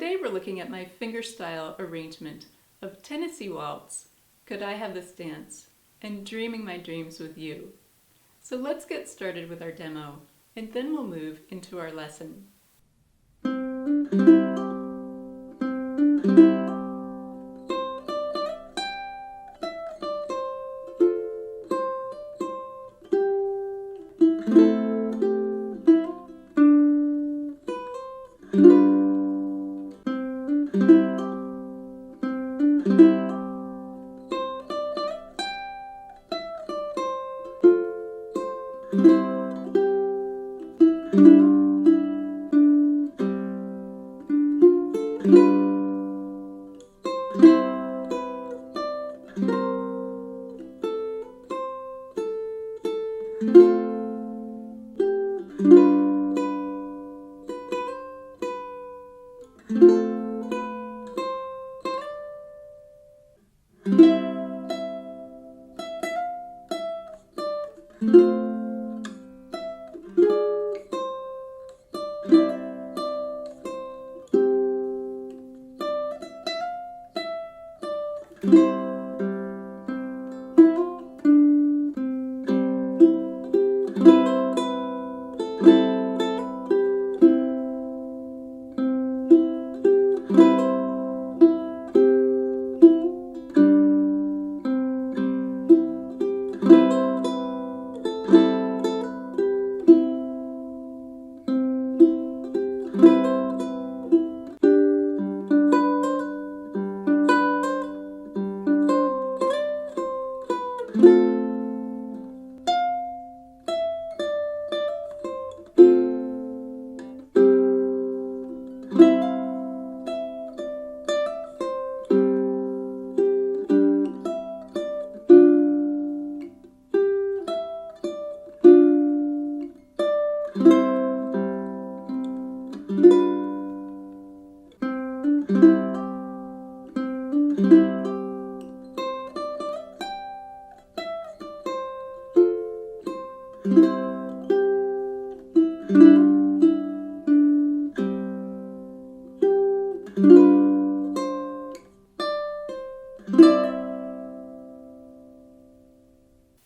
Today we're looking at my fingerstyle arrangement of Tennessee Waltz, Could I Have This Dance, and Dreaming My Dreams with You. So let's get started with our demo, and then we'll move into our lesson.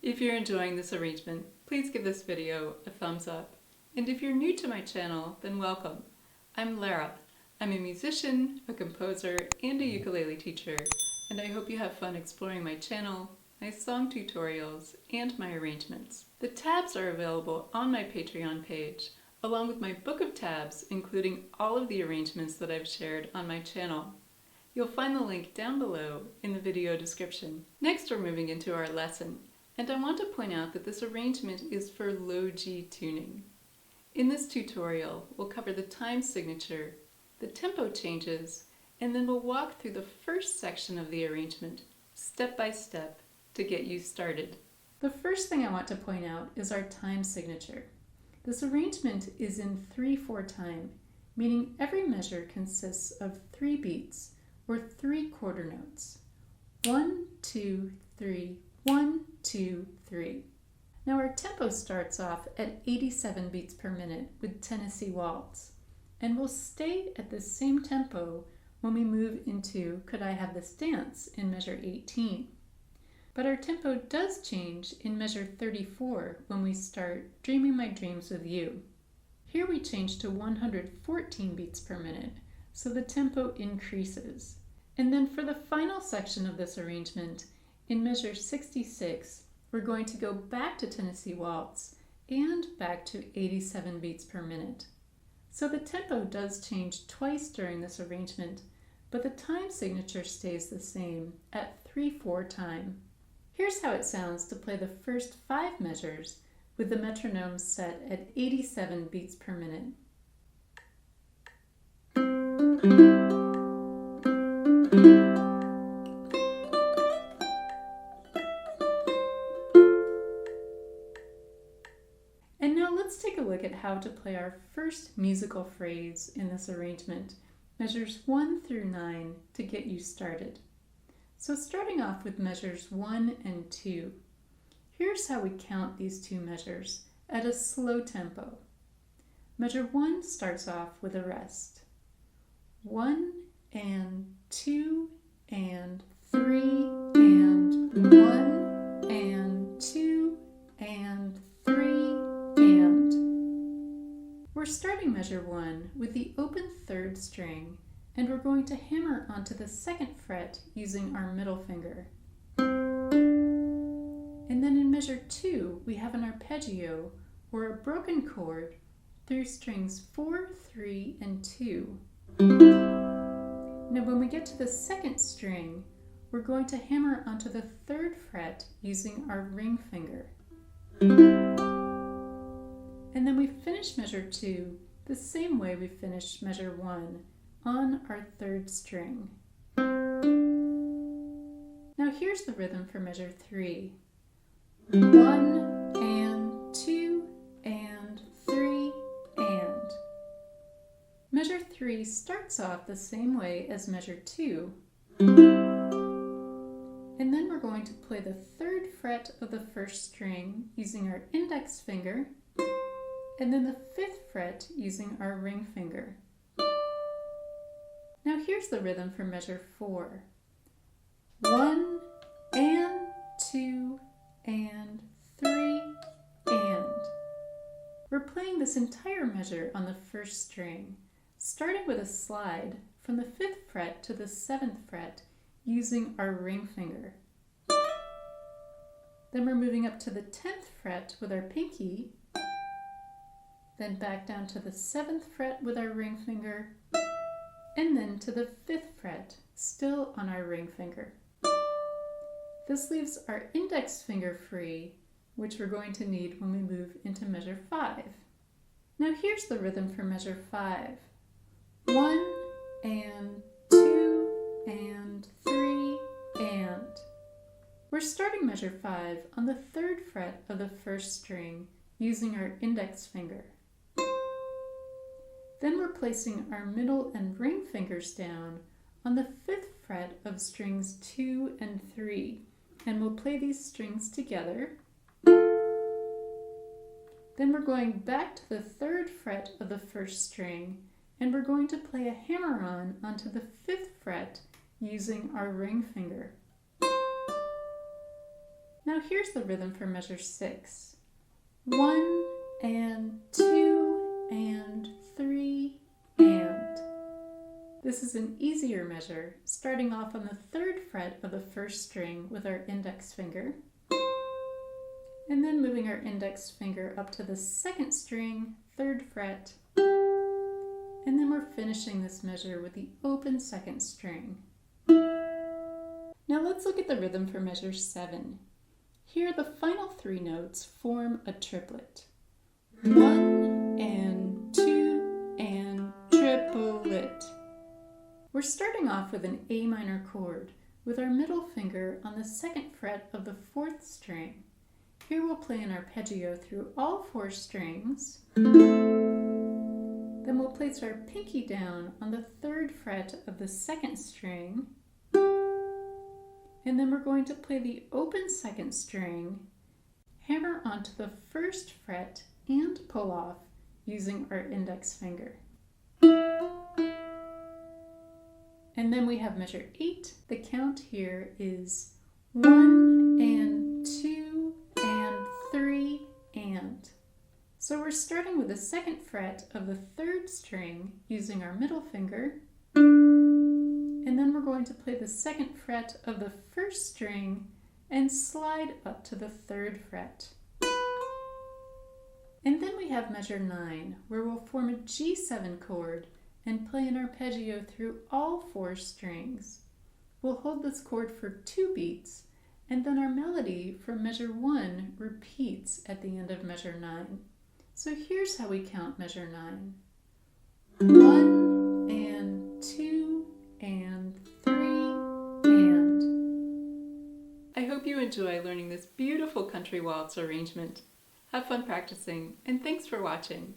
If you're enjoying this arrangement, please give this video a thumbs up. And if you're new to my channel, then welcome. I'm Lara. I'm a musician, a composer, and a ukulele teacher, and I hope you have fun exploring my channel, my song tutorials, and my arrangements. The tabs are available on my Patreon page, along with my book of tabs, including all of the arrangements that I've shared on my channel. You'll find the link down below in the video description. Next, we're moving into our lesson. And I want to point out that this arrangement is for low G tuning. In this tutorial, we'll cover the time signature, the tempo changes, and then we'll walk through the first section of the arrangement, step by step, to get you started. The first thing I want to point out is our time signature. This arrangement is in 3/4 time, meaning every measure consists of 3 beats, or 3 quarter notes. 1, 2, 3, 1, 2, 3. Now our tempo starts off at 87 beats per minute with Tennessee Waltz, and we'll stay at the same tempo when we move into Could I Have This Dance in measure 18. But our tempo does change in measure 34 when we start Dreaming My Dreams with You. Here we change to 114 beats per minute, so the tempo increases. And then for the final section of this arrangement, in measure 66, we're going to go back to Tennessee Waltz and back to 87 beats per minute. So the tempo does change twice during this arrangement, but the time signature stays the same at 3/4 time. Here's how it sounds to play the first 5 measures with the metronome set at 87 beats per minute. And now let's take a look at how to play our first musical phrase in this arrangement, measures 1 through 9, to get you started. So starting off with measures 1 and 2, here's how we count these 2 measures at a slow tempo. Measure 1 starts off with a rest. 1 and 2 and 3 and 1 and 2 and 3 and. We're starting measure 1 with the open 3rd string, and we're going to hammer onto the 2nd fret using our middle finger. And then in measure 2, we have an arpeggio, or a broken chord, through strings 4, 3, and 2. Now when we get to the 2nd string, we're going to hammer onto the 3rd fret using our ring finger. And then we finish measure 2 the same way we finished measure 1, on our 3rd string. Now here's the rhythm for measure 3. 1 and 2 and 3 and. Measure 3 starts off the same way as measure 2. And then we're going to play the 3rd fret of the 1st string using our index finger, and then the 5th fret using our ring finger. Now here's the rhythm for measure 4. 1 and 2 and 3 and. We're playing this entire measure on the 1st string, starting with a slide from the 5th fret to the 7th fret using our ring finger. Then we're moving up to the 10th fret with our pinky, then back down to the 7th fret with our ring finger, and then to the 5th fret, still on our ring finger. This leaves our index finger free, which we're going to need when we move into measure 5. Now here's the rhythm for measure 5. 1 and 2 and 3 and. We're starting measure 5 on the 3rd fret of the 1st string using our index finger. Then we're placing our middle and ring fingers down on the 5th fret of strings 2 and 3, and we'll play these strings together. Then we're going back to the 3rd fret of the 1st string, and we're going to play a hammer-on onto the 5th fret using our ring finger. Now here's the rhythm for measure 6. 1 and 2 and 3 and. This is an easier measure, starting off on the 3rd fret of the 1st string with our index finger, and then moving our index finger up to the 2nd string, 3rd fret, and then we're finishing this measure with the open 2nd string. Now let's look at the rhythm for measure 7. Here the final 3 notes form a triplet. 1 and 2 and triplet. We're starting off with an A minor chord with our middle finger on the 2nd fret of the 4th string. Here we'll play an arpeggio through all 4 strings. Then we'll place our pinky down on the 3rd fret of the 2nd string. And then we're going to play the open 2nd string, hammer onto the 1st fret, and pull off using our index finger. And then we have measure 8. The count here is 1 and 2 and 3 and. So we're starting with the 2nd fret of the 3rd string using our middle finger, and then we're going to play the 2nd fret of the 1st string and slide up to the 3rd fret. And then we have measure 9, where we'll form a G7 chord and play an arpeggio through all 4 strings. We'll hold this chord for 2 beats, and then our melody from measure 1 repeats at the end of measure 9. So here's how we count measure 9. 1 and 2 and 3 and. I hope you enjoy learning this beautiful country waltz arrangement. Have fun practicing, and thanks for watching.